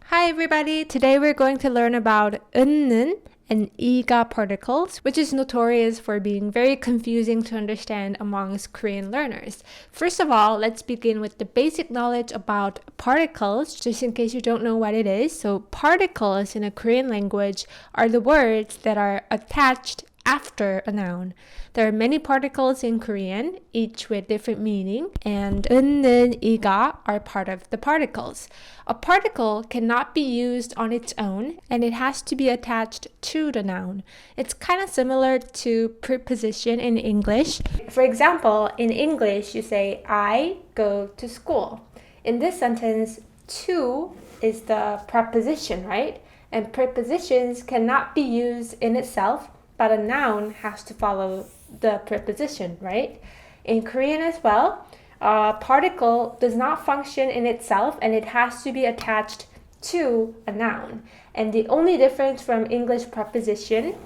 Hi everybody! Today we're going to learn about 은는 and 이가 particles, which is notorious for being very confusing to understand amongst Korean learners. First of all, let's begin with the basic knowledge about particles, just in case you don't know what it is. So particles in a Korean language are the words that are attached after a noun. There are many particles in Korean, each with different meaning, and 은는이가 are part of the particles. A particle cannot be used on its own, and it has to be attached to the noun. It's kind of similar to preposition in English. For example, in English, you say, I go to school. In this sentence, to is the preposition, right? And prepositions cannot be used in itself, but a noun has to follow the preposition, right? In Korean as well, a particle does not function in itself and it has to be attached to a noun. And the only difference from English preposition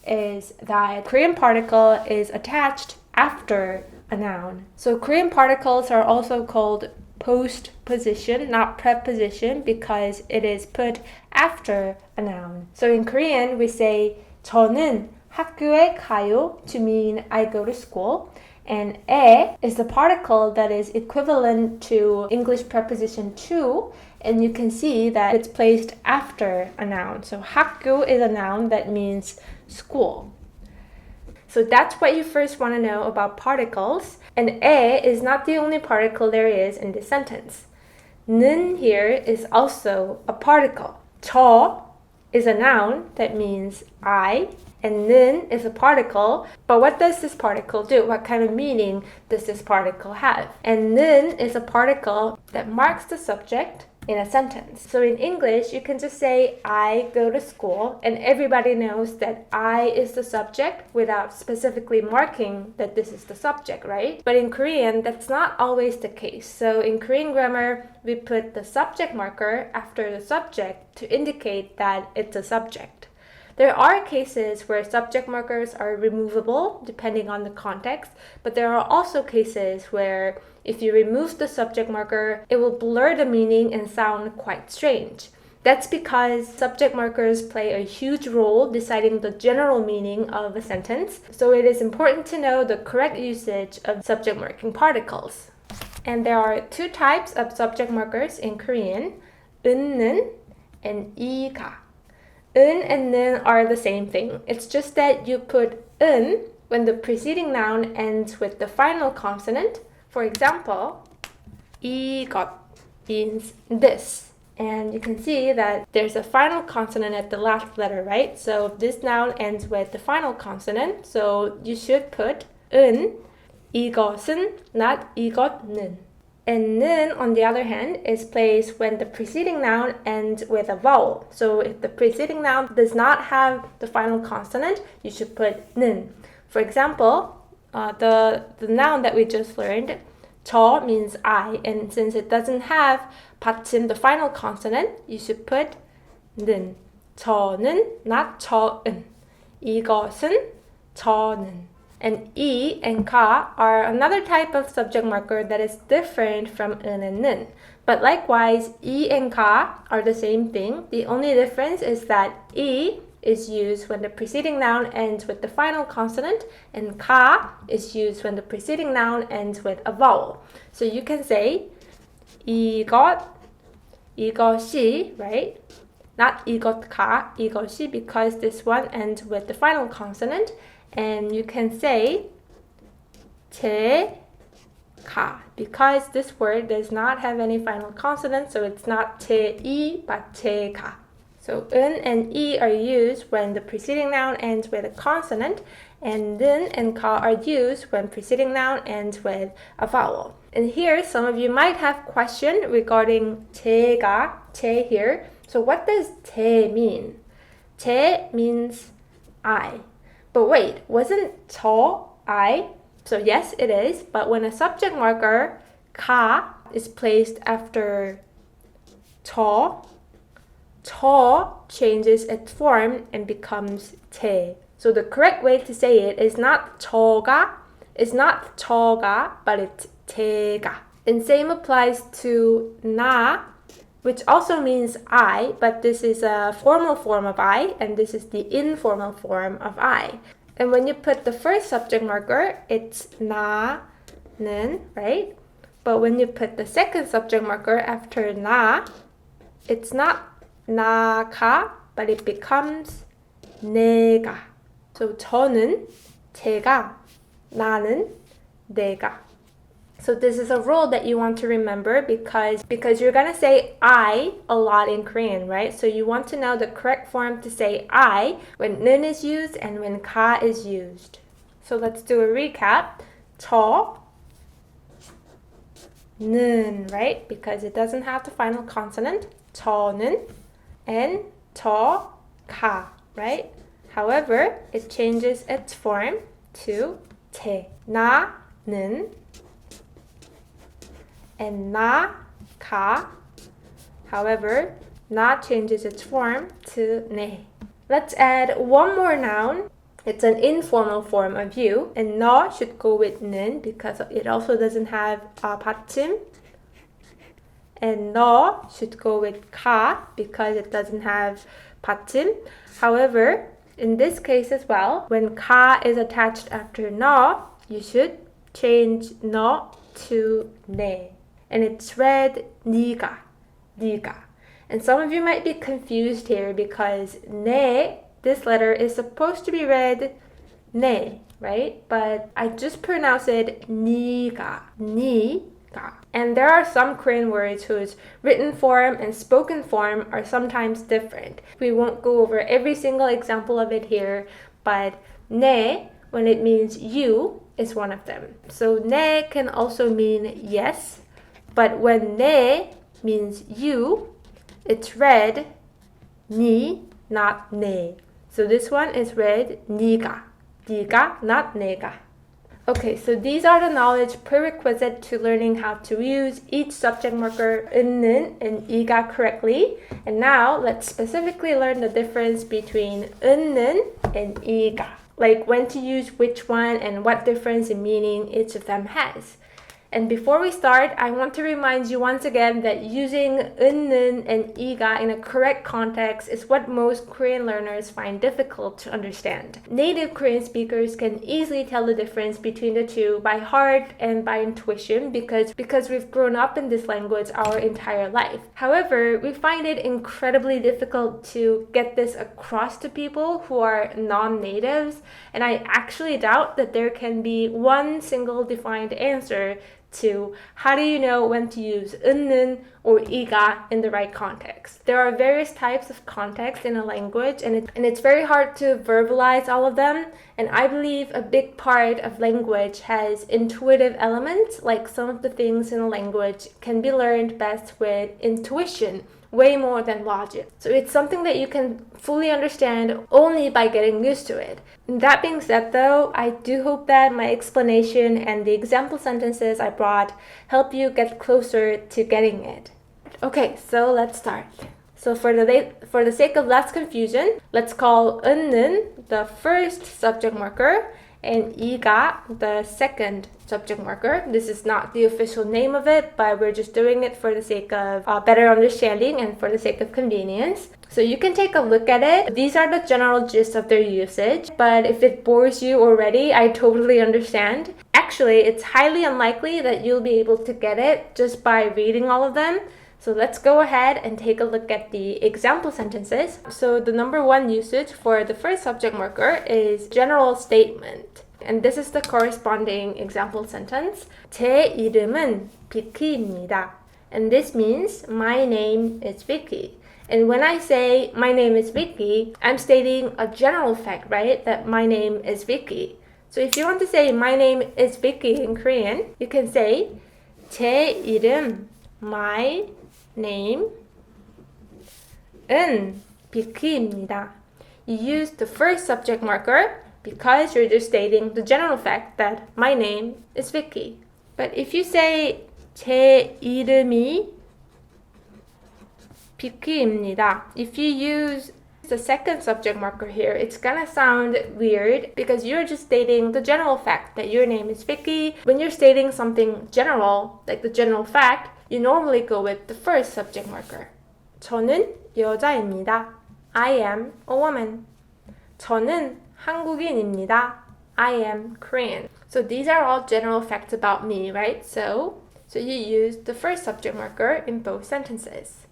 is that Korean particle is attached after a noun. So Korean particles are also called postposition, not preposition, because it is put after a noun. So in Korean, we say 저는 학교에 가요 to mean I go to school. And 에 is the particle that is equivalent to English preposition to, and you can see that it's placed after a noun. So 학교 is a noun that means school. So that's what you first want to know about particles. And 에 is not the only particle there is in this sentence. 는 here is also a particle. 저 is a noun that means I, and 는 is a particle. But what does this particle do? What kind of meaning does this particle have? And 는 is a particle that marks the subject in a sentence. So in English, you can just say, I go to school, and everybody knows that I is the subject without specifically marking that this is the subject, right? But in Korean, that's not always the case. So in Korean grammar, we put the subject marker after the subject to indicate that it's a subject. There are cases where subject markers are removable depending on the context, but there are also cases where if you remove the subject marker, it will blur the meaning and sound quite strange. That's because subject markers play a huge role deciding the general meaning of a sentence, so it is important to know the correct usage of subject marking particles. And there are two types of subject markers in Korean, 은는 and 이가. 은 and 는 are the same thing. It's just that you put 은 when the preceding noun ends with the final consonant. For example, 이것 means this. And you can see that there's a final consonant at the last letter, right? So this noun ends with the final consonant. So you should put 은, 이것은, not 이것는. And 는, on the other hand, is placed when the preceding noun ends with a vowel. So if the preceding noun does not have the final consonant, you should put 는. For example, the noun that we just learned, 저 means I, and since it doesn't have 받침, the final consonant, you should put 는. 저는, not 저은. 이것은, 저는. And 이 and 가 are another type of subject marker that is different from 은 and 는. But likewise, 이 and 가 are the same thing. The only difference is that 이 is used when the preceding noun ends with the final consonant, and 가 is used when the preceding noun ends with a vowel. So you can say 이것, 이것이, right? Not 이것가, 이것이, because this one ends with the final consonant. And you can say 제가, because this word does not have any final consonant, so it's not 제이 but 제가. So 은 and 이 are used when the preceding noun ends with a consonant, and 는 and 가 are used when preceding noun ends with a vowel. And here, some of you might have question regarding 제가, 제 here. So what does 제 mean? 제 means I. But wait, wasn't 저 I? So yes, it is, but when a subject marker 가 is placed after 저 changes its form and becomes 제. So the correct way to say it is not 저가, but it's 제가. And same applies to 나 which also means I, but this is a formal form of I, and this is the informal form of I. And when you put the first subject marker, it's 나는, right? But when you put the second subject marker after 나, it's not 나가, but it becomes 내가. So 저는, 제가, 나는, 내가. So this is a rule that you want to remember because you're going to say I a lot in Korean, right? So you want to know the correct form to say I when 는 is used and when 가 is used. So let's do a recap. 저는, right? Because it doesn't have the final consonant. 저는 and 저가, right? However, it changes its form to 제. 나는 and 나가. However, 나 changes its form to 네. Let's add one more noun. It's an informal form of you, and 너 should go with 는 because it also doesn't have 받침. And 너 should go with 가 because it doesn't have 받침. However, in this case as well, when 가 is attached after 너, you should change 너 to 네. And it's read 니가, 니가. And some of you might be confused here because 네, this letter is supposed to be read 네, right? But I just pronounce it 니가, 니가. And there are some Korean words whose written form and spoken form are sometimes different. We won't go over every single example of it here, but 네, when it means you, is one of them. So 네 can also mean yes, but when 네 means you, it's read 니, not 네. So this one is read 니가, 니가, not 내가. Okay, so these are the knowledge prerequisite to learning how to use each subject marker 은는 and 이가 correctly. And now let's specifically learn the difference between 은는 and 이가. Like when to use which one and what difference in meaning each of them has. And before we start, I want to remind you once again that using 은는 and 이가 in a correct context is what most Korean learners find difficult to understand. Native Korean speakers can easily tell the difference between the two by heart and by intuition because we've grown up in this language our entire life. However, we find it incredibly difficult to get this across to people who are non-natives, and I actually doubt that there can be one single defined answer to how do you know when to use 은는 or 이가 in the right context. There are various types of context in a language and it's very hard to verbalize all of them, and I believe a big part of language has intuitive elements, like some of the things in a language can be learned best with intuition, way more than logic. So it's something that you can fully understand only by getting used to it. That being said though, I do hope that my explanation and the example sentences I brought help you get closer to getting it. Okay, so let's start. So for the sake of less confusion, let's call 은는 the first subject marker and 이가 the second subject marker. This is not the official name of it, but we're just doing it for the sake of better understanding and for the sake of convenience. So you can take a look at it. These are the general gist of their usage, but if it bores you already, I totally understand. Actually, it's highly unlikely that you'll be able to get it just by reading all of them. So let's go ahead and take a look at the example sentences. So the number one usage for the first subject marker is general statement. And this is the corresponding example sentence. 제 이름은 비키입니다. And this means my name is Vicky. And when I say my name is Vicky, I'm stating a general fact, right? That my name is Vicky. So if you want to say my name is Vicky in Korean, you can say 제 이름, my name, 은 비키입니다. You use the first subject marker because you're just stating the general fact that my name is Vicky. But if you say 제 이름이 비키입니다, if you use the second subject marker here, it's gonna sound weird because you're just stating the general fact that your name is Vicky. When you're stating something general, like the general fact, you normally go with the first subject marker. 저는 여자입니다. I am a woman. 저는 한국인입니다. I am Korean. So these are all general facts about me, right? So you use the first subject marker in both sentences.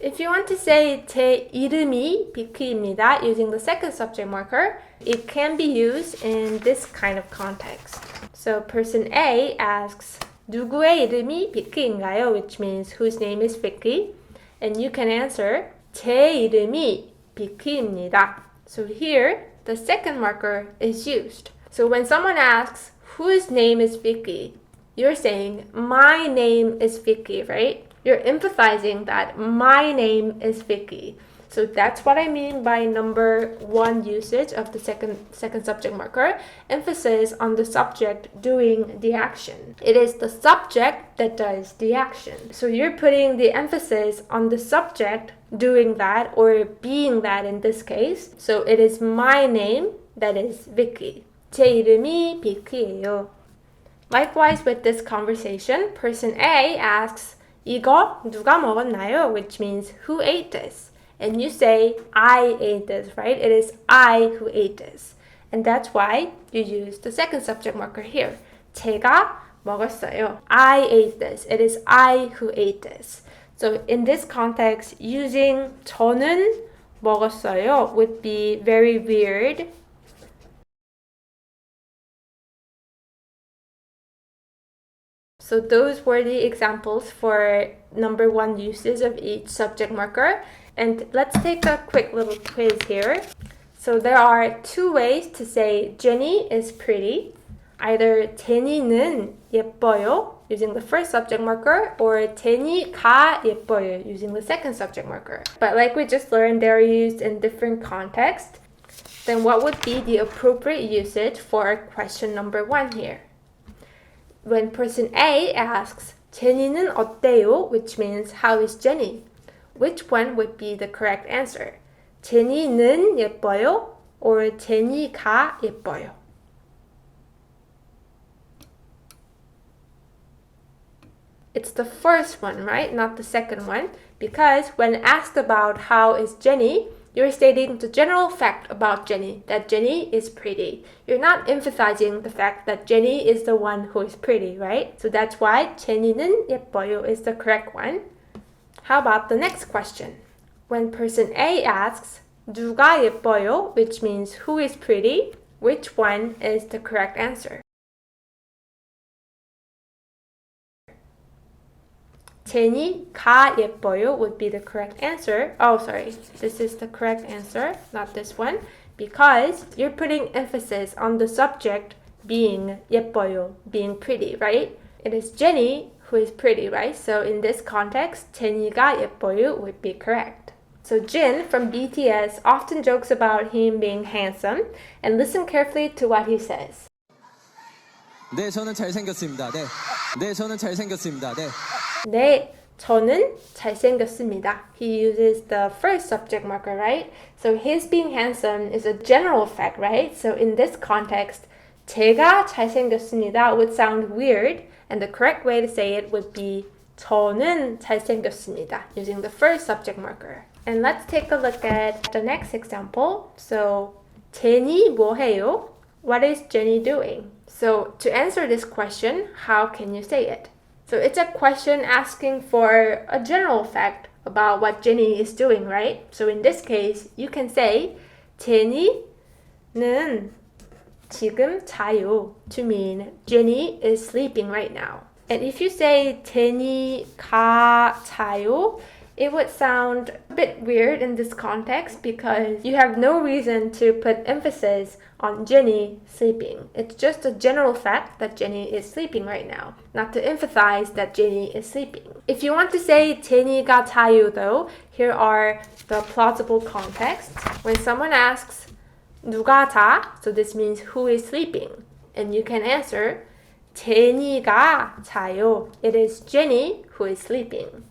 If you want to say 제 이름이 Vicky입니다 using the second subject marker, it can be used in this kind of context. So person A asks, 누구의 이름이 Vicky인가요? Which means whose name is Vicky. And you can answer, 제 이름이 Vicky입니다. So here, the second marker is used. So when someone asks, whose name is Vicky? You're saying, my name is Vicky, right? You're emphasizing that my name is Vicky. So that's what I mean by number 1 usage of the second subject marker. Emphasis on the subject doing the action. It is the subject that does the action. So you're putting the emphasis on the subject doing that or being that in this case. So it is my name that is Vicky. 제 이름이 Vicky예요. Likewise with this conversation, person A asks, 이거 누가 먹었나요? Which means who ate this? And you say, I ate this, right? It is I who ate this. And that's why you use the second subject marker here. 제가 먹었어요. I ate this. It is I who ate this. So in this context, using 저는 먹었어요 would be very weird. So those were the examples for number 1 uses of each subject marker. And let's take a quick little quiz here. So there are 2 ways to say Jenny is pretty. Either 제니는 예뻐요 using the first subject marker or 제니가 예뻐요 using the second subject marker. But like we just learned, they're used in different contexts. Then what would be the appropriate usage for question number 1 here? When person A asks, 제니는 어때요? Which means, how is Jenny? Which one would be the correct answer? 제니는 예뻐요? Or 제니가 예뻐요? It's the first one, right? Not the second one. Because when asked about how is Jenny, you're stating the general fact about Jenny, that Jenny is pretty. You're not emphasizing the fact that Jenny is the one who is pretty, right? So that's why 제니는 예뻐요 is the correct one. How about the next question? When person A asks, 누가 예뻐요? Which means who is pretty, which one is the correct answer? 제니가 예뻐요 would be the correct answer. Oh, sorry. This is the correct answer, not this one. Because you're putting emphasis on the subject being 예뻐요, being pretty, right? It is Jenny who is pretty, right? So in this context, 제니가 예뻐요 would be correct. So Jin from BTS often jokes about him being handsome. And listen carefully to what he says. 네, 저는 잘생겼습니다. 네. 네, 저는 잘생겼습니다. 네. 네, 저는 잘생겼습니다. He uses the first subject marker, right? So his being handsome is a general fact, right? So in this context, 제가 잘생겼습니다 would sound weird, and the correct way to say it would be 저는 잘생겼습니다, using the first subject marker. And let's take a look at the next example. So, 제니 뭐 해요? What is Jenny doing? So to answer this question, how can you say it? So it's a question asking for a general fact about what Jenny is doing, right? So in this case, you can say 제니는 지금 자요 to mean Jenny is sleeping right now. And if you say 제니가 자요, it would sound a bit weird in this context because you have no reason to put emphasis on Jenny sleeping. It's just a general fact that Jenny is sleeping right now, not to emphasize that Jenny is sleeping. If you want to say 제니가 자요 though, here are the plausible contexts. When someone asks 누가 자, so this means who is sleeping, and you can answer 제니가 자요. It is Jenny who is sleeping.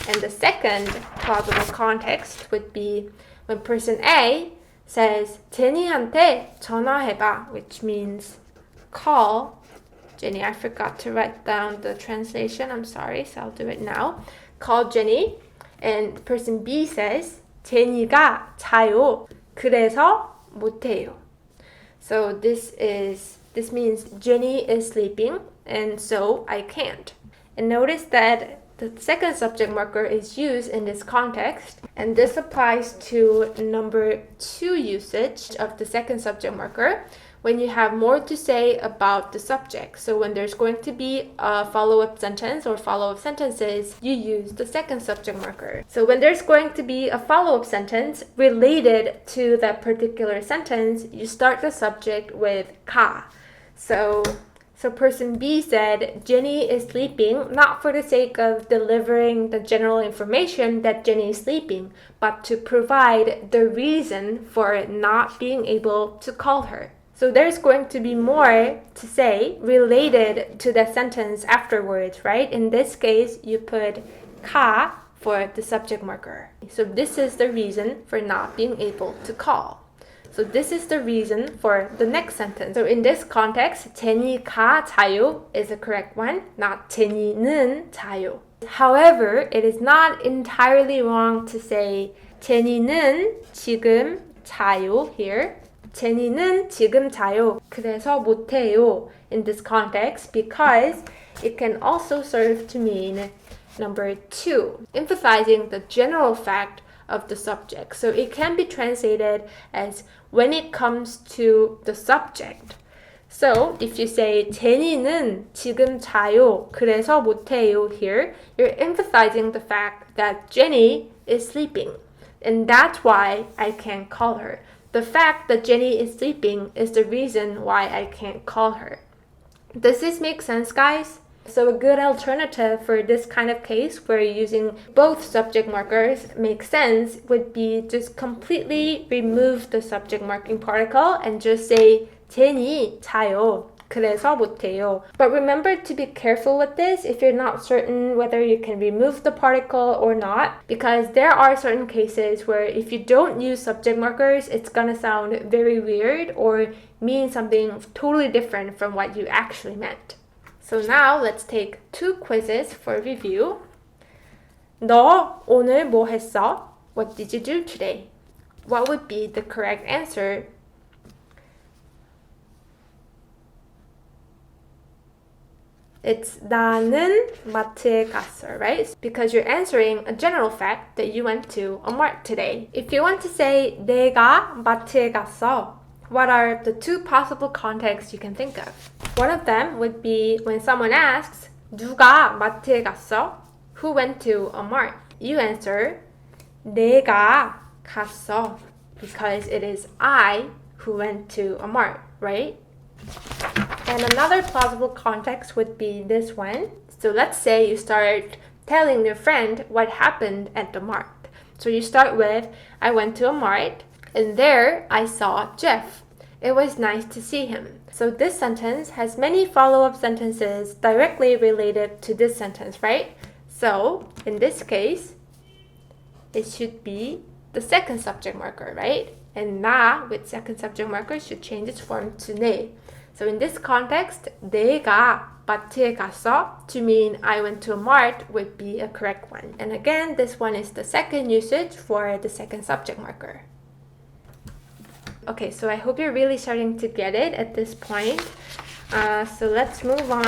And the second plausible context would be when person A says 제니한테 전화해봐, which means call Jenny. I forgot to write down the translation. I'm sorry, so I'll do it now. Call Jenny. And person B says, 제니가 자요. 그래서 못해요. So this means Jenny is sleeping, and so I can't. And notice that the second subject marker is used in this context, and this applies to number 2 usage of the second subject marker when you have more to say about the subject. So when there's going to be a follow-up sentence or follow-up sentences, you use the second subject marker. So when there's going to be a follow-up sentence related to that particular sentence, you start the subject with 가. So person B said, Jenny is sleeping, not for the sake of delivering the general information that Jenny is sleeping, but to provide the reason for not being able to call her. So there's going to be more to say related to that sentence afterwards, right? In this case, you put 가 for the subject marker. So this is the reason for not being able to call. So this is the reason for the next sentence. So in this context, 제니가 자요 is the correct one, not 제니는 자요. However, it is not entirely wrong to say 제니는 지금 자요 here. 제니는 지금 자요. 그래서 못해요 in this context because it can also serve to mean number 2, emphasizing the general fact of the subject. So it can be translated as when it comes to the subject. So if you say 제니는 지금 자요. 그래서 못해요 here, you're emphasizing the fact that Jenny is sleeping. And that's why I can't call her. The fact that Jenny is sleeping is the reason why I can't call her. Does this make sense, guys? So a good alternative for this kind of case where using both subject markers makes sense would be just completely remove the subject marking particle and just say 제니 자요. 그래서 못해요. But remember to be careful with this if you're not certain whether you can remove the particle or not, because there are certain cases where if you don't use subject markers, it's gonna sound very weird or mean something totally different from what you actually meant. So now let's take 2 quizzes for review. 너 오늘 뭐 했어? What did you do today? What would be the correct answer? It's 나는 마트에 갔어, right? Because you're answering a general fact that you went to a mart today. If you want to say 내가 마트에 갔어, what are the 2 possible contexts you can think of? One of them would be when someone asks, 누가 마트에 갔어? Who went to a mart? You answer, 내가 갔어, because it is I who went to a mart, right? And another plausible context would be this one. So let's say you start telling your friend what happened at the mart. So you start with, I went to a mart, and there I saw Jeff. It was nice to see him. So this sentence has many follow-up sentences directly related to this sentence, right? So in this case, it should be the second subject marker, right? And 나 with second subject marker should change its form to 네. So in this context, 내가 마트에 갔어 to mean I went to a mart would be a correct one. And again, this one is the second usage for the second subject marker. Okay, so I hope you're really starting to get it at this point. So let's move on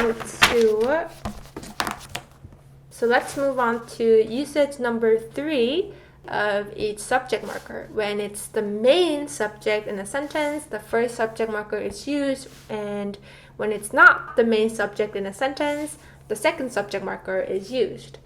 to usage number 3 of each subject marker. When it's the main subject in a sentence, the first subject marker is used, and when it's not the main subject in a sentence, the second subject marker is used.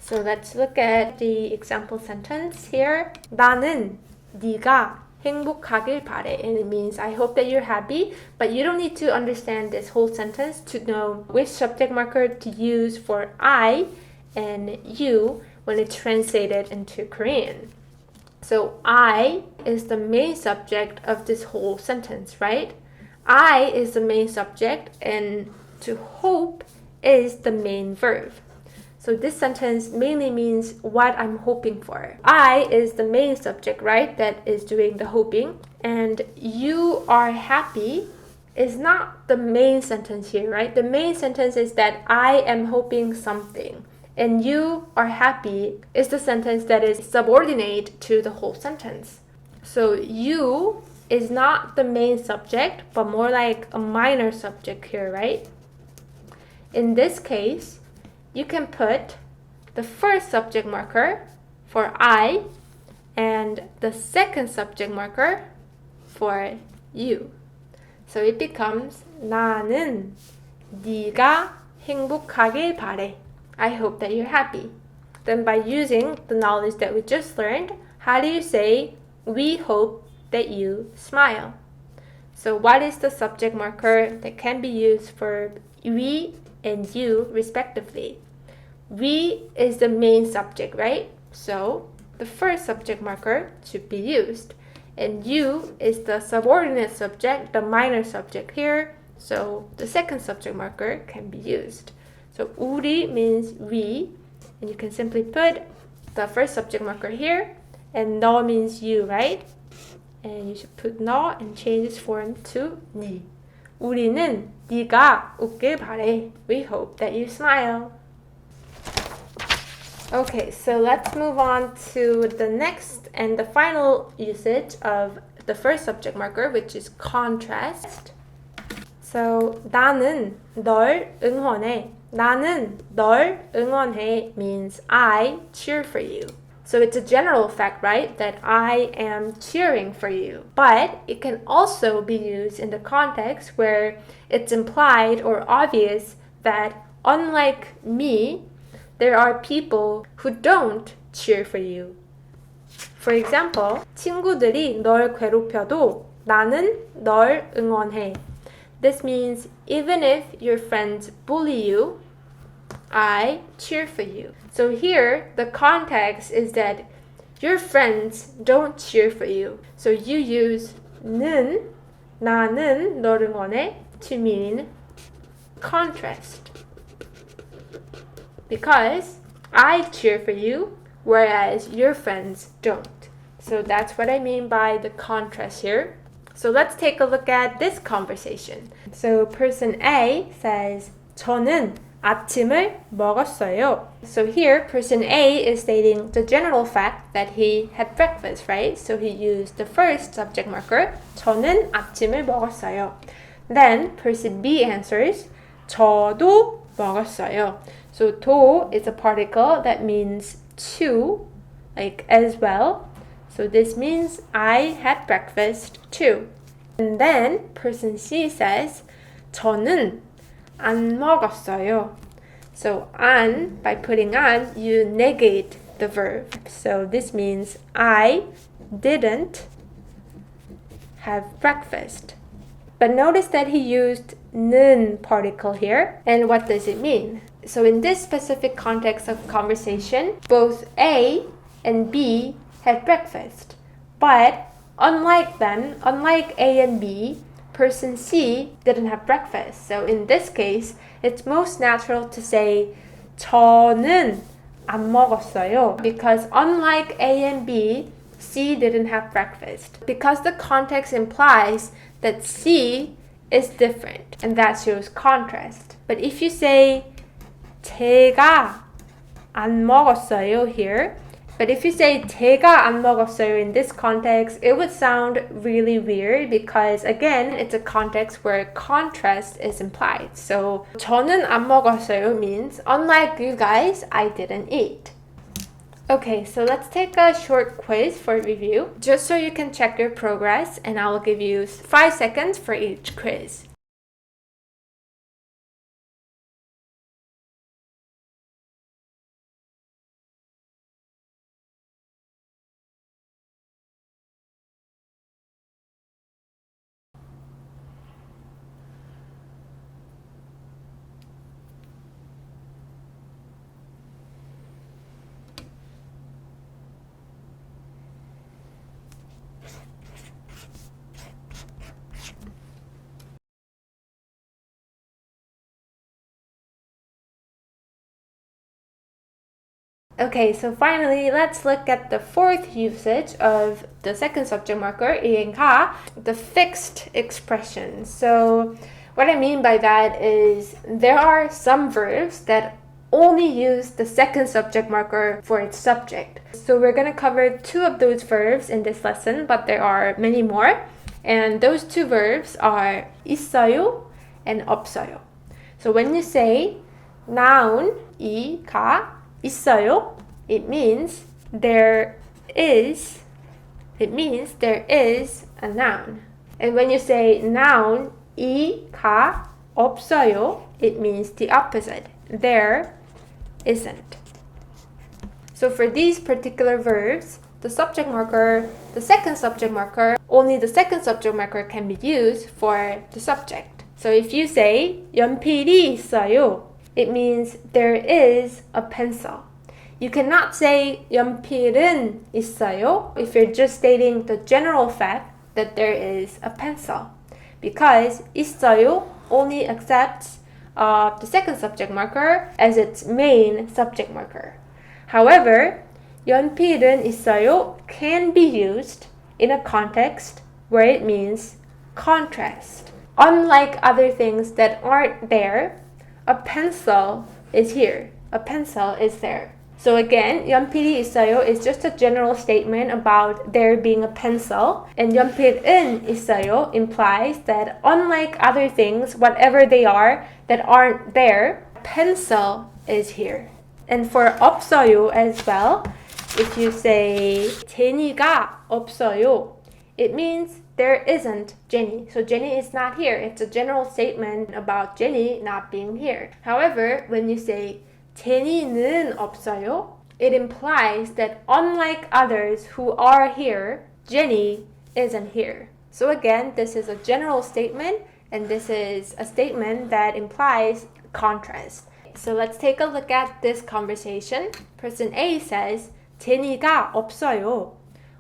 So let's look at the example sentence here. 나는 네가 행복하길 바래. And it means I hope that you're happy, but you don't need to understand this whole sentence to know which subject marker to use for I and you when it's translated into Korean. So I is the main subject of this whole sentence, right? I is the main subject, and to hope is the main verb. So this sentence mainly means what I'm hoping for. I is the main subject, right, that is doing the hoping. And you are happy is not the main sentence here, right? The main sentence is that I am hoping something. and you are happy is the sentence that is subordinate to the whole sentence. So you is not the main subject, but more like a minor subject here, right? In this case, you can put the first subject marker for I and the second subject marker for you. So it becomes 나는 네가 행복하길 바래. I hope that you're happy. Then by using the knowledge that we just learned, how do you say we hope that you smile? So what is the subject marker that can be used for we and you respectively? We is the main subject, right? So the first subject marker should be used. And you is the subordinate subject, the minor subject here. So the second subject marker can be used. So 우리 means we, and you can simply put the first subject marker here, and 너 means you, right? And you should put 너 and change its form to 니. 우리는 네가 웃길 바래. We hope that you smile. Okay, so let's move on to the next and the final usage of the first subject marker, which is contrast. So 나는 널 응원해. 나는 널 응원해 means I cheer for you. So it's a general fact, right, that I am cheering for you. But it can also be used in the context where it's implied or obvious that unlike me, there are people who don't cheer for you. For example, 친구들이 널 괴롭혀도 나는 널 응원해. This means even if your friends bully you, I cheer for you. So here, the context is that your friends don't cheer for you. So you use 는, 나는 널 응원해 to mean contrast. Because I cheer for you, whereas your friends don't. So that's what I mean by the contrast here. So let's take a look at this conversation. So person A says, 저는 아침을 먹었어요. So here, person A is stating the general fact that he had breakfast, right? So he used the first subject marker, 저는 아침을 먹었어요. Then person B answers, 저도 먹었어요. So 도 is a particle that means too, like as well. So this means I had breakfast too. And then person C says, 저는 안 먹었어요. So 안, by putting 안, you negate the verb. So this means I didn't have breakfast. But notice that he used 는 particle here. And what does it mean? So in this specific context of conversation, both A and B had breakfast. But unlike them, unlike A and B, person C didn't have breakfast. So in this case, it's most natural to say 저는 안 먹었어요. Because unlike A and B, C didn't have breakfast. Because the context implies that C is different, and that shows contrast. But if you say 제가 안 먹었어요 here, but if you say 제가 안 먹었어요 in this context, it would sound really weird because again, it's a context where contrast is implied. So 저는 안 먹었어요 means unlike you guys, I didn't eat. Okay, so let's take a short quiz for review, just so you can check your progress, and I will give you 5 seconds for each quiz. Okay, so finally, let's look at the fourth usage of the second subject marker, 이행하, the fixed expression. So what I mean by that is there are some verbs that only use the second subject marker for its subject. So we're going to cover 2 of those verbs in this lesson, but there are many more. And those 2 verbs are 있어요 and 없어요. So when you say noun 이가 있어요, it means there is a noun. And when you say noun 이가 없어요, it means the opposite. There isn't. So for these particular verbs, the subject marker, the second subject marker, only the second subject marker can be used for the subject. So if you say 연필이 있어요, it means there is a pencil. You cannot say 연필은 있어요 if you're just stating the general fact that there is a pencil, because 있어요 only accepts the second subject marker as its main subject marker. However, 연필은 있어요 can be used in a context where it means contrast. Unlike other things that aren't there, a pencil is here. A pencil is there. So again, 연필이 있어요 is just a general statement about there being a pencil, and 연필은 있어요 implies that unlike other things, whatever they are that aren't there, pencil is here. And for 없어요 as well, if you say 제니가 없어요, it means there isn't Jenny. So Jenny is not here. It's a general statement about Jenny not being here. However, when you say 제니는 없어요, it implies that unlike others who are here, Jenny isn't here. So again, this is a general statement, and this is a statement that implies contrast. So let's take a look at this conversation. Person A says, 제니가 없어요.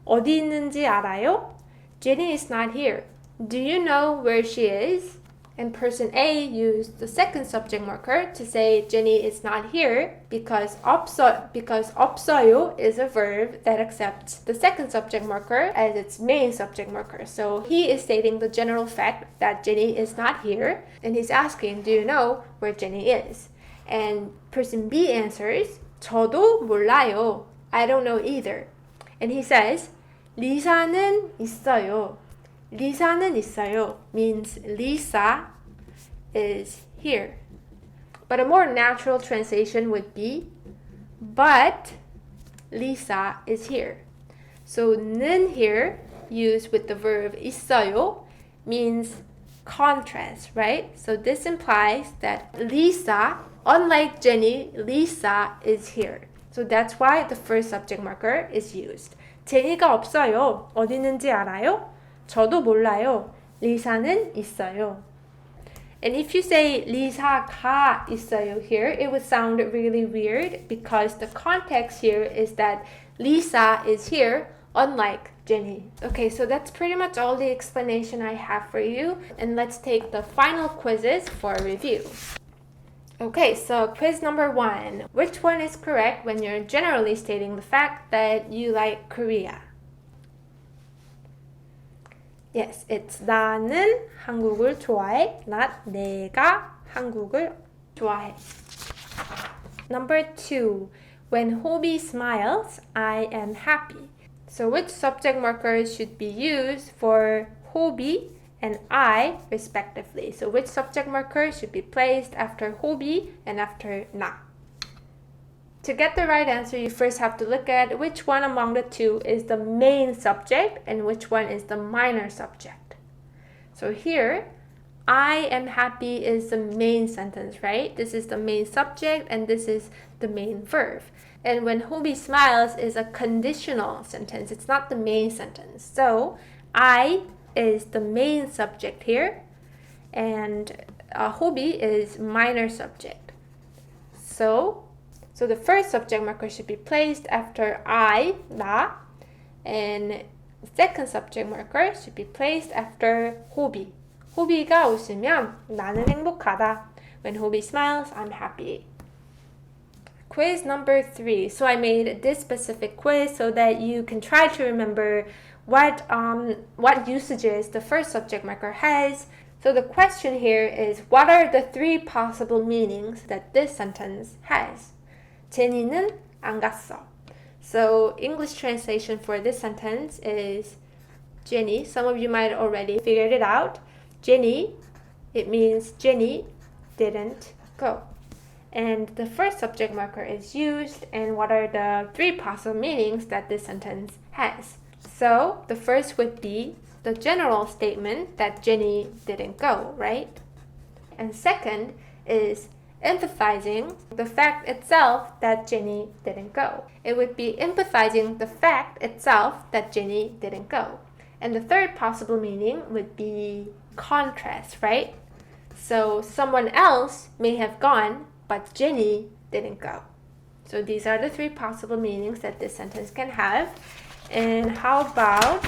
어디 있는지 알아요? Jenny is not here. Do you know where she is? And person A used the second subject marker to say Jenny is not here because 없어요 is a verb that accepts the second subject marker as its main subject marker. So he is stating the general fact that Jenny is not here, and he's asking, do you know where Jenny is? And person B answers, 저도 몰라요. I don't know either. And he says, 리사는 있어요. 리사는 있어요 means Lisa is here. But a more natural translation would be, but Lisa is here. So 는 here, used with the verb 있어요, means contrast, right? So this implies that Lisa, unlike Jenny, Lisa is here. So that's why the first subject marker is used. 제니가 없어요. 어디 있는지 알아요? 저도 몰라요. 리사는 있어요. And if you say 리사가 있어요 here, it would sound really weird because the context here is that Lisa is here, unlike Jenny. Okay, so that's pretty much all the explanation I have for you. And let's take the final quizzes for review. Okay, so quiz number 1. Which one is correct when you're generally stating the fact that you like Korea? Yes, it's 나는 한국을 좋아해, not 내가 한국을 좋아해. Number 2. When Hobie smiles, I am happy. So which subject markers should be used for Hobie and I, respectively? So which subject marker should be placed after Hobie and after na? To get the right answer, you first have to look at which one among the two is the main subject and which one is the minor subject. So here, I am happy is the main sentence, right? This is the main subject and this is the main verb. And when Hobie smiles is a conditional sentence. It's not the main sentence. So I is the main subject here, and Hobie is minor subject. So the first subject marker should be placed after I, 나, and the second subject marker should be placed after Hobie. 호비가 웃으면 나는 행복하다. When Hobie smiles, I'm happy. Quiz number 3. So I made this specific quiz so that you can try to remember what usages the first subject marker has. So the question here is, what are the three possible meanings that this sentence has? 제니는 안 갔어. So English translation for this sentence is Jenny. Some of you might already figured it out. Jenny, it means Jenny didn't go. And the first subject marker is used, and what are the three possible meanings that this sentence has? So the first would be the general statement that Jenny didn't go, right? And second is emphasizing the fact itself that Jenny didn't go. It would be emphasizing the fact itself that Jenny didn't go. And the third possible meaning would be contrast, right? So someone else may have gone, but Jenny didn't go. So these are the three possible meanings that this sentence can have. And how about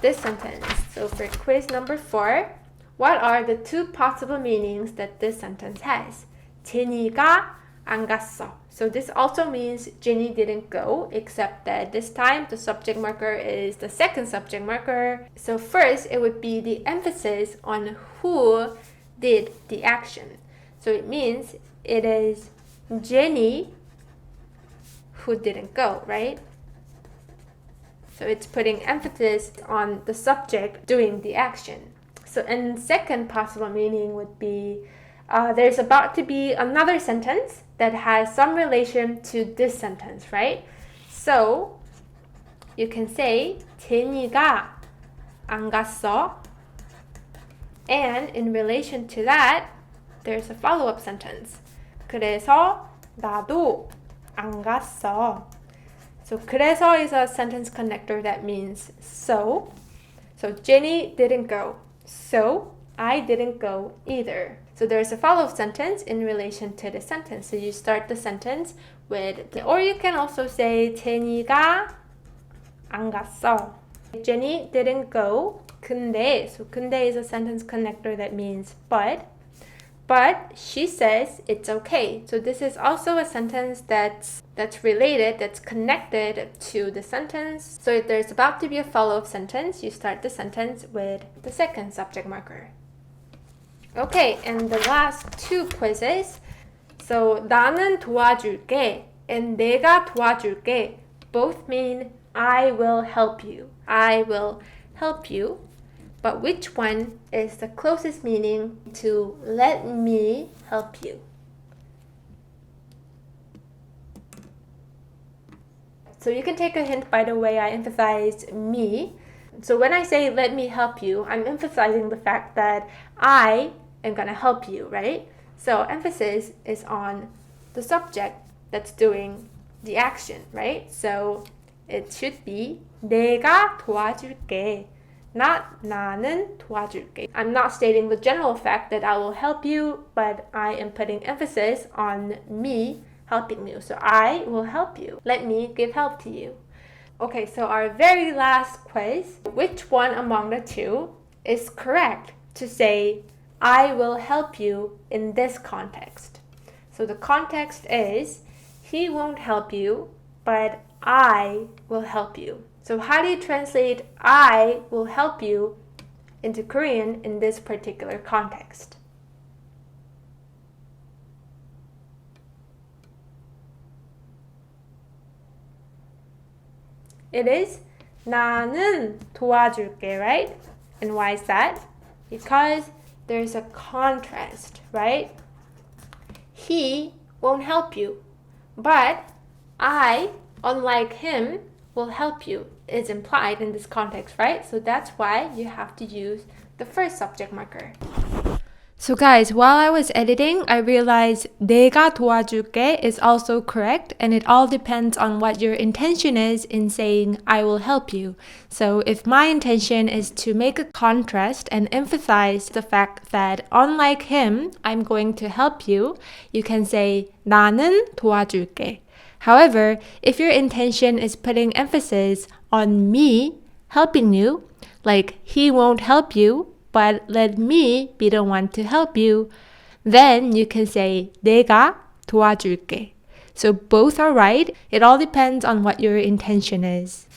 this sentence? So for quiz number 4, what are the two possible meanings that this sentence has? 제니가 안 갔어. So this also means Jenny didn't go, except that this time the subject marker is the second subject marker. So first it would be the emphasis on who did the action. So it means it is Jenny who didn't go, right? So it's putting emphasis on the subject doing the action. So, and second possible meaning would be there's about to be another sentence that has some relation to this sentence, right? So you can say 제니가 안 갔어, and in relation to that, there's a follow-up sentence. 그래서 나도 안 갔어. So 그래서 is a sentence connector that means so. So Jenny didn't go. So I didn't go either. So there's a follow-up sentence in relation to the sentence. So you start the sentence with, or you can also say 제니가 안 갔어. Jenny didn't go. 근데, so 근데 is a sentence connector that means but she says it's okay. So this is also a sentence that's related, that's connected to the sentence. So if there's about to be a follow-up sentence, you start the sentence with the second subject marker. Okay, and the last two quizzes. So 나는 도와줄게 and 내가 도와줄게 both mean I will help you. I will help you. But which one is the closest meaning to let me help you? So you can take a hint by the way I emphasize me. So when I say let me help you, I'm emphasizing the fact that I am going to help you, right? So emphasis is on the subject that's doing the action, right? So it should be 내가 도와줄게. Not 나는 도와줄게. I'm not stating the general fact that I will help you, but I am putting emphasis on me helping you. So I will help you. Let me give help to you. Okay, so our very last quiz. Which one among the two is correct to say I will help you in this context? So the context is he won't help you, but I will help you. So how do you translate I will help you into Korean in this particular context? It is 나는 도와줄게, right? And why is that? Because there's a contrast, right? He won't help you, but I, unlike him, will help you is implied in this context, right? So that's why you have to use the first subject marker. So guys, while I was editing, I realized 내가 도와줄게 is also correct, and it all depends on what your intention is in saying I will help you. So if my intention is to make a contrast and emphasize the fact that unlike him, I'm going to help you, you can say 나는 도와줄게. However, if your intention is putting emphasis on me helping you, like he won't help you, but let me be the one to help you, then you can say 내가 도와줄게. So both are right. It all depends on what your intention is.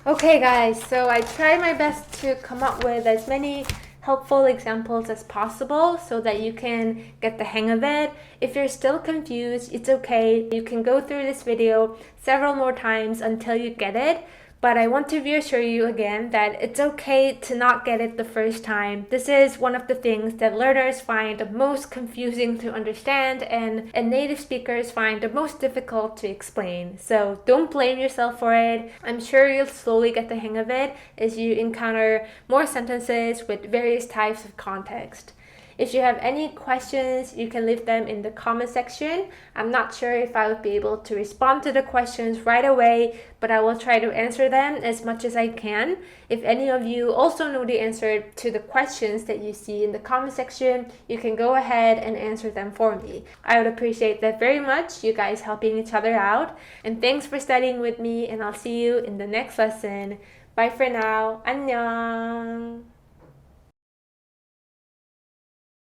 Okay guys, so I tried my best to come up with as many helpful examples as possible so that you can get the hang of it. If you're still confused, it's okay. You can go through this video several more times until you get it. But I want to reassure you again that it's okay to not get it the first time. This is one of the things that learners find the most confusing to understand and native speakers find the most difficult to explain. So don't blame yourself for it. I'm sure you'll slowly get the hang of it as you encounter more sentences with various types of context. If you have any questions, you can leave them in the comment section. I'm not sure if I would be able to respond to the questions right away, but I will try to answer them as much as I can. If any of you also know the answer to the questions that you see in the comment section, you can go ahead and answer them for me. I would appreciate that very much, you guys helping each other out. And thanks for studying with me, and I'll see you in the next lesson. Bye for now. 안녕.